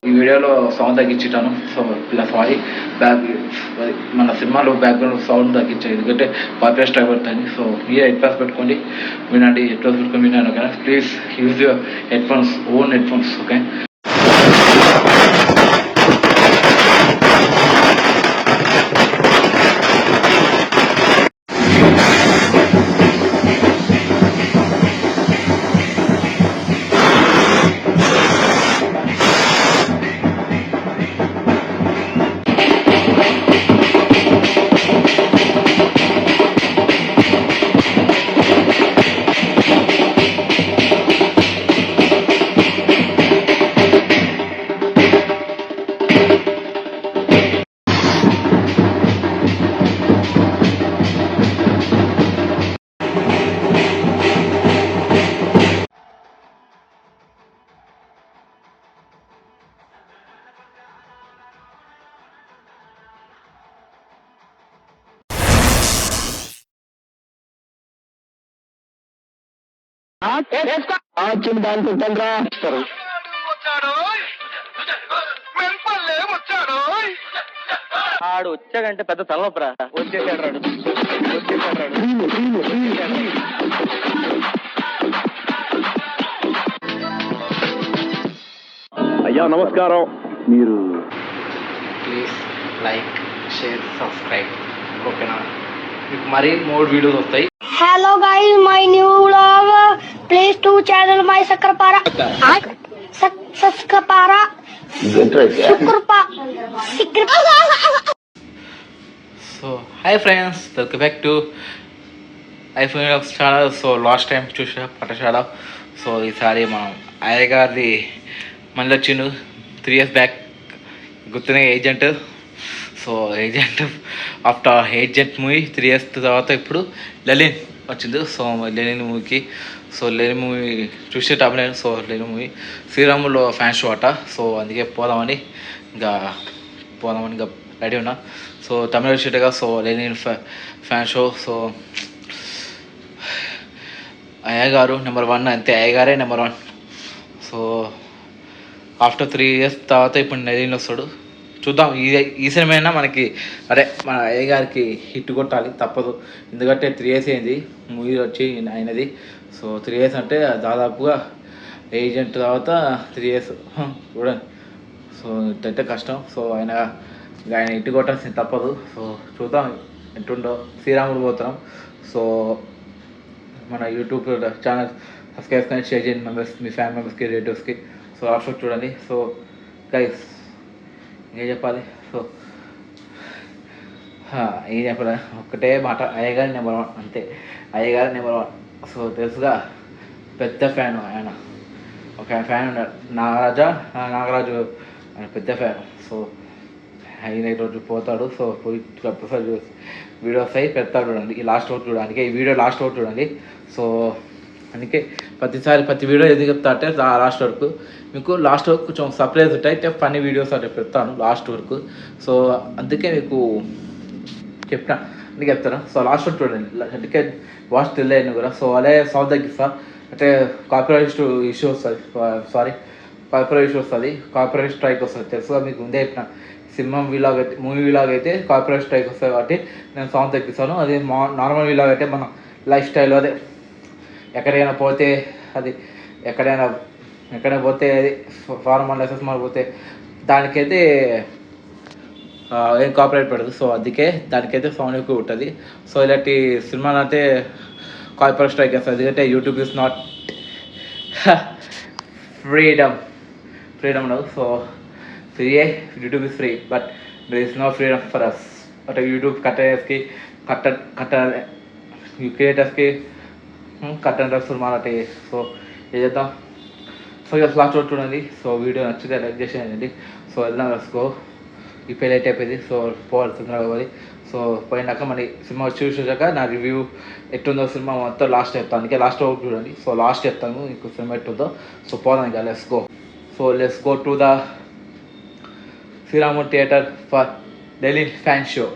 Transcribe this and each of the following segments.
ఈ వీడియోలో sound తగ్గించుతాను. So ఇలా సారీ మన సినిమాలో బ్యాక్గ్రౌండ్ సౌండ్ తగ్గించాను ఎందుకంటే కాపీరైట్ స్ట్రైక్ పడుతుంది. సో మీరు హెడ్ ఫోన్స్ పెట్టుకోండి వినండి. హెడ్ ఫోన్స్ పెట్టుకొని వినండి. ఓకేనా? Please use your head phones, own head phones. Okay. దానికి తండ్రా ఆడు వచ్చాడంటే పెద్ద తలనొప్పరా. వచ్చేసాడు రాడు. అయ్యా నమస్కారం. మీరు ప్లీజ్ లైక్, షేర్, సబ్స్క్రైబ్. ఓకేనా? మీకు మరీ మోర్ వీడియోస్ వస్తాయి. Hello guys, my new vlog. Please to channel my Sakrapara. Sakrapara. So hi friends, welcome back to iPhone channel. So last time చూసా పట్టశాల. సో ఈసారి మనం అయ్య గారిది మళ్ళీ వచ్చిండు 3 years బ్యాక్. గుర్తునే Agent. So Agent after Agent movie 3 years తర్వాత ఇప్పుడు లెనిన్ వచ్చింది. సో లెనిన్ మూవీకి లెనిన్ మూవీ చూసేటప్పుడు సో లెనిన్ మూవీ శ్రీరాములో ఫ్యాన్ షో అట. సో అందుకే పోదామని ఇంకా రెడీ ఉన్నా. సో తమిళ వచ్చేటగా so Lenin fan show. So అయ్యగారు నెంబర్ 1 అంతే. అయ్యగారే నెంబర్ 1. సో ఆఫ్టర్ 3 years తర్వాత ఇప్పుడు లెనిన్ వస్తాడు. చూద్దాం ఈ సినిమా మనకి మన అయ్యగారికి హిట్ కొట్టాలి, తప్పదు. ఎందుకంటే 3 years అయింది మూవీ వచ్చి అయినది. సో 3 years అంటే దాదాపుగా ఏజెంట్ తర్వాత 3 years చూడండి. సో ఇట్టయితే కష్టం. సో ఆయన హిట్ కొట్టాల్సింది తప్పదు. సో చూద్దాం ఎట్టుండో. శ్రీరాముడు పోతున్నాం. సో మన యూట్యూబ్ ఛానల్ సబ్స్క్రైబ్ కానీ షేర్ చేయండి మెంబర్స్, మీ ఫ్యామిలీ మెంబర్స్కి, రిలేటివ్స్కి. సో లాస్ట్ చూడండి. సో గైస్ ఏం చెప్పాలి? సో ఏం చెప్పాలి, ఒక్కటే మాట, అయ్యగారి నెంబర్ 1 అంతే. అయ్యగారి నెంబర్ 1. సో తెలుసుగా, పెద్ద ఫ్యాన్ ఆయన. ఒక ఫ్యాన్ ఉన్నాడు నాగరాజు ఆయన పెద్ద ఫ్యాన్. సో ఆయన ఈరోజు పోతాడు. సో పోయి ప్రొఫైల్ వీడియో వస్తాయి పెడతాడు. చూడండి ఈ లాస్ట్ అవుట్ చూడండి, ఈ వీడియో లాస్ట్ అవుట్ చూడండి. సో అందుకే ప్రతి వీడియో ఎందుకు చెప్తా అంటే లాస్ట్ వరకు మీకు లాస్ట్ వరకు కొంచెం సర్ప్రైజ్ ఉంటాయి. ఫన్నీ వీడియోస్ అంటే పెడతాను లాస్ట్ వరకు. సో అందుకే మీకు చెప్తా, అందుకే చెప్తాను. సో లాస్ట్ వరకు చూడండి, అందుకే వాచ్ తెలియను కూడా. సో అదే సౌండ్ తగ్గిస్తా అంటే కాపీరైట్ ఇష్యూ వస్తుంది. కాపీరైట్ ఇష్యూ వస్తుంది, కాపీరైట్ స్ట్రైక్ వస్తుంది. తెలుసుగా మీకు ముందే చెప్పిన. సినిమా వీలాగ్ అయితే, మూవీ వీలాగ్ అయితే కాపీరైట్ స్ట్రైక్ వస్తుంది కాబట్టి నేను సౌండ్ తగ్గిస్తాను. అదే నార్మల్ వీలాగ్ అయితే మన లైఫ్ స్టైల్, అదే ఎక్కడైనా పోతే అది ఎక్కడైనా పోతే అది ఫార్మల్ ఎస్ఎస్మాల్ పోతే దానికైతే ఏం కాపీరైట్ పడదు. సో అందుకే దానికైతే సౌండ్ ఎక్కువ ఉంటుంది. సో ఇలాంటి సినిమాలు అయితే కాపీరైట్ స్ట్రైక్ వేస్తుంది. ఎందుకంటే యూట్యూబ్ ఇస్ నాట్ ఫ్రీడమ్ ఉండదు. సో ఫ్రీయే, YouTube is free, but there is no freedom for us. అంటే యూట్యూబ్ క్రియేటర్స్కి కట్ అండ్ రక్స్ మాలటే. సో ఏం చేద్దాం. సో ఇక లాస్ట్ రోజు చూడండి. సో వీడియో నచ్చితే లైక్ చేసేయండి. సో వెళ్దాం, రసుకో. ఈ పెళ్ళి అయితే అయిపోయింది. సో పోవాలి తొందరగా కావాలి. సో పోయినాక మళ్ళీ సినిమా చూసాక నా రివ్యూ ఎట్టుందో సినిమా మొత్తం లాస్ట్ చెప్తాను. అందుకే లాస్ట్ అవుట్ చూడండి. సో లాస్ట్ చెప్తాను మీకు సినిమా ఎట్టుందో. సో పోదాం ఇక, let's go. So let's go to the Sriramudu theatre for Lenin fan show.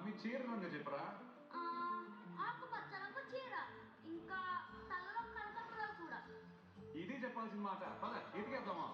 మీ చీర రంగు చెప్పరా? ఆకుపచ్చ రంగు చీర, ఇంకా తలలో కనకపురాలు కూడా. ఇది చెప్పాల్సిన మాట. పద ఎదిగేద్దామా?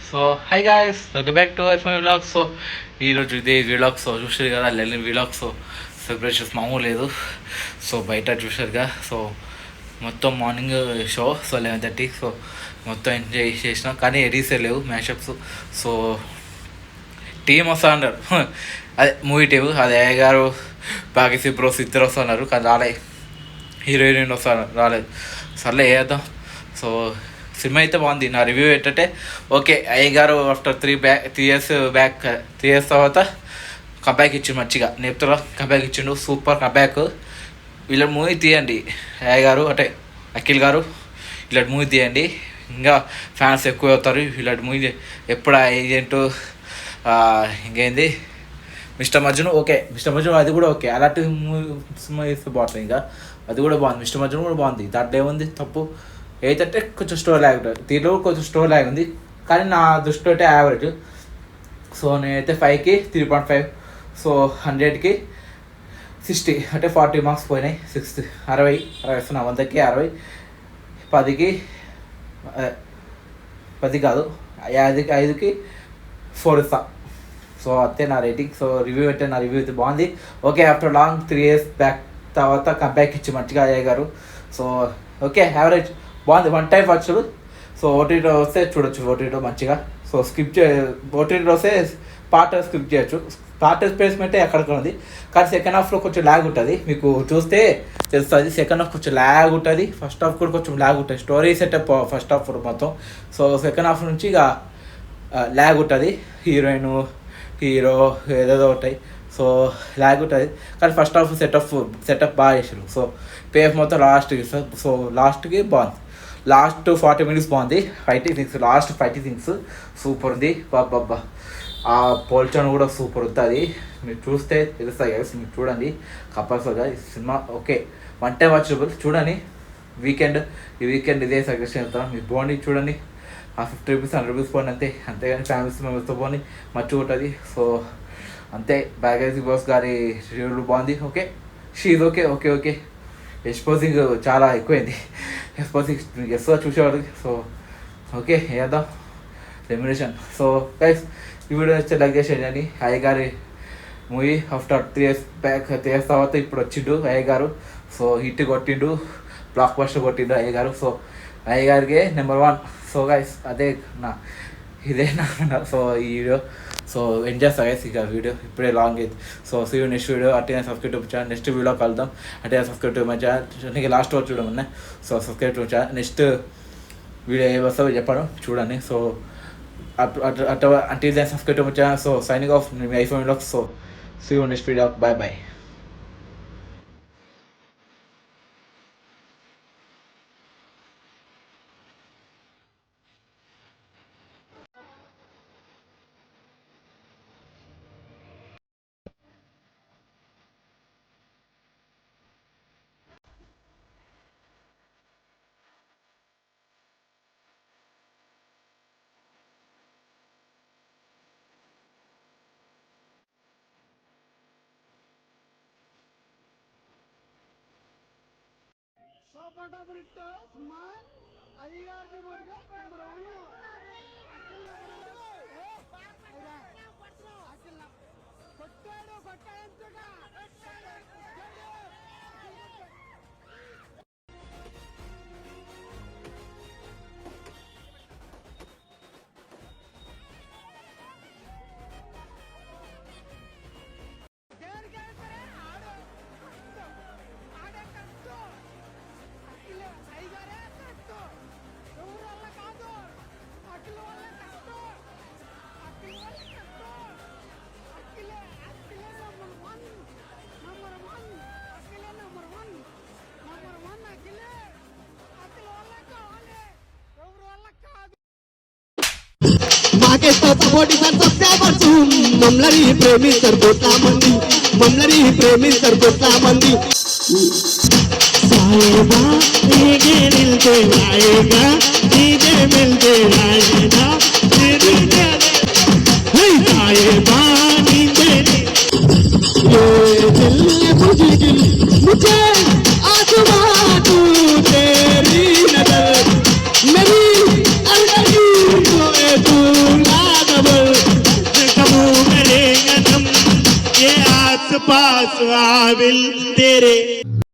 So hi guys, welcome back to iPhone vlogs. So ఈరోజు ఇదే వ్లాగ్స్ చూసారు కదా, లెలిన్ వ్లాగ్స్. సెలబ్రేషన్స్ మామూలు లేదు. సో బయట చూసారుగా. సో మొత్తం మార్నింగ్ షో. సో 11:30. సో మొత్తం ఎంజాయ్ చేసినాం, కానీ ఎడీసే లేవు మ్యాషప్స్. సో టీం వస్తా అన్నారు, అదే మూవీ టీం. అదే గారు బాగీసి బ్రోస్ ఇద్దరు వస్తున్నారు, కానీ రాలే. హీరోయిన్ వస్తారు, రాలేదు. సర్లే వేద్దాం. సో సినిమా అయితే బాగుంది. నా రివ్యూ ఏంటంటే ఓకే, అయ్యగారు ఆఫ్టర్ 3 ఇయర్స్ తర్వాత కంబ్యాక్ ఇచ్చిండు మంచిగా. నేపుతలో కంబ్యాక్ ఇచ్చిండు, సూపర్ కంబ్యాక్. వీళ్ళ మూవీ తీయండి అయ్యగారు, అంటే అఖిల్ గారు. ఇలాంటి మూవీ తీయండి, ఇంకా ఫ్యాన్స్ ఎక్కువ అవుతారు. ఇలాంటి మూవీ ఎప్పుడు ఏజెంటు ఇంకేంది mister Majnu. Okay mister Majnu అది కూడా ఓకే. అలాంటి మూవీ ఇస్తే బాగుంటుంది. ఇంకా అది కూడా బాగుంది. మిస్టర్ మజ్ను కూడా బాగుంది. దాంట్లో ఏముంది తప్పు ఏంటంటే కొంచెం స్టోరీ ల్యాగ్ ఉంటుంది. దీంట్లో కొంచెం స్టోరీ ల్యాగ్ ఉంది, కానీ నా దృష్టిలో అయితే యావరేజ్. సో నేనైతే 5కి 3.5. సో 100కి 60, అంటే 40 మార్క్స్ పోయినాయి. 60 ఇస్తున్నా. 100కి 60, 10కి 10 కాదు 5కి 4 ఇస్తా. సో అంతే నా రేటింగ్. సో రివ్యూ అంటే నా రివ్యూ అయితే బాగుంది. Okay, after long 3 years back తర్వాత కంబ్యాక్ ఇచ్చి మంచిగా అయ్యారు. సో ఓకే, యావరేజ్ బాగుంది. 1 time వాచబుల్. సో ఓటీటీలో వస్తే చూడొచ్చు. ఓటీటీలో మంచిగా. సో ఓటీటీలో వస్తే పార్ట్ స్కిప్ చేయొచ్చు. పార్ట్ ప్లేస్మెంట్ ఎక్కడికి ఉంది, కానీ సెకండ్ హాఫ్లో కొంచెం ల్యాగ్ ఉంటుంది. మీకు చూస్తే తెలుస్తుంది. సెకండ్ హాఫ్ కొంచెం ల్యాగ్ ఉంటుంది, ఫస్ట్ హాఫ్ కూడా కొంచెం ల్యాగ్ ఉంటుంది. స్టోరీ సెటప్ ఫస్ట్ హాఫ్ మొత్తం. సో సెకండ్ హాఫ్ నుంచి ఇక ల్యాగ్ ఉంటుంది. హీరోయిన్ హీరో ఏదేదో ఉంటాయి. సో ల్యాగ్ ఉంటుంది, కానీ ఫస్ట్ హాఫ్ సెటప్ బాగా చేసారు. సో పేఫ్ మొత్తం లాస్ట్కి ఇస్తారు. సో లాస్ట్కి బాగుంది. లాస్ట్ 40 minutes బాగుంది. Fighting things, last fighting things super ఉంది. బాబ్బా, ఆ పోల్చన్ కూడా సూపర్ ఉంటుంది. మీరు చూస్తే తెలుస్తాయి కదా, మీరు చూడండి కంపల్సరీగా. ఈ సినిమా ఓకే, 1 time వాచబుల్. చూడండి. ఈ వీకెండ్ ఇదే సజెషన్ చెప్తాను. మీరు పోండి, చూడండి. ఆ 50 rupees 100 rupees పోండి, అంతేగాని ఫ్యామిలీస్ మెంబర్స్తో పోండి, మంచిగా ఉంటుంది. సో అంతే. బాగీసి బాస్ గారి రివ్యూలు బాగుంది. Okay, she's okay. ఎక్స్పోజింగ్ చాలా ఎక్కువైంది. ఎక్స్పోజింగ్ ఎస్గా చూసేవాడు. సో ఓకే, వేద్దాం రెమ్యునేషన్. సో గైస్, ఈ వీడియో వచ్చే లైక్ చేసేయండి. అయ్యగారి movie after 3 years back, 3 years తర్వాత ఇప్పుడు వచ్చిండు అయ్యగారు. సో హిట్ కొట్టిండు, బ్లాక్ బస్టర్ కొట్టిండు అయ్యగారు. సో అయ్యగారికి నెంబర్ 1. సో గైస్ ఇదే నా సో ఈ వీడియో. సో ఎంజాయ్ గైస్ ఇక వీడియో ఇప్పుడే లాంగ్ అయితే. So see you next video. అట్టే subscribe to channel. Next video కలుద్దాం. అంటే సబ్స్క్రైబ్ టు మై ఛానల్. నీకు లాస్ట్ వరకు చూడమన్నా. So subscribe to channel. Next video ఏ వస్తావో చెప్పాను, చూడండి. So until then subscribe to my channel. So signing off, my iPhone vlogs. So see you in next video. Bye. मागेस्तात मोठीचा सब्स्क्रायबर्स ममलरी प्रेमी सरबोतला मंदी ममलरी प्रेमी सरबोतला मंदी साएगा दीजे मिलके आएगा दीजे मिलके आएगा दीजे साएगा दीजे ये दिल मुझे आसमां तू तेरी नजर मेरी अलगी तू I will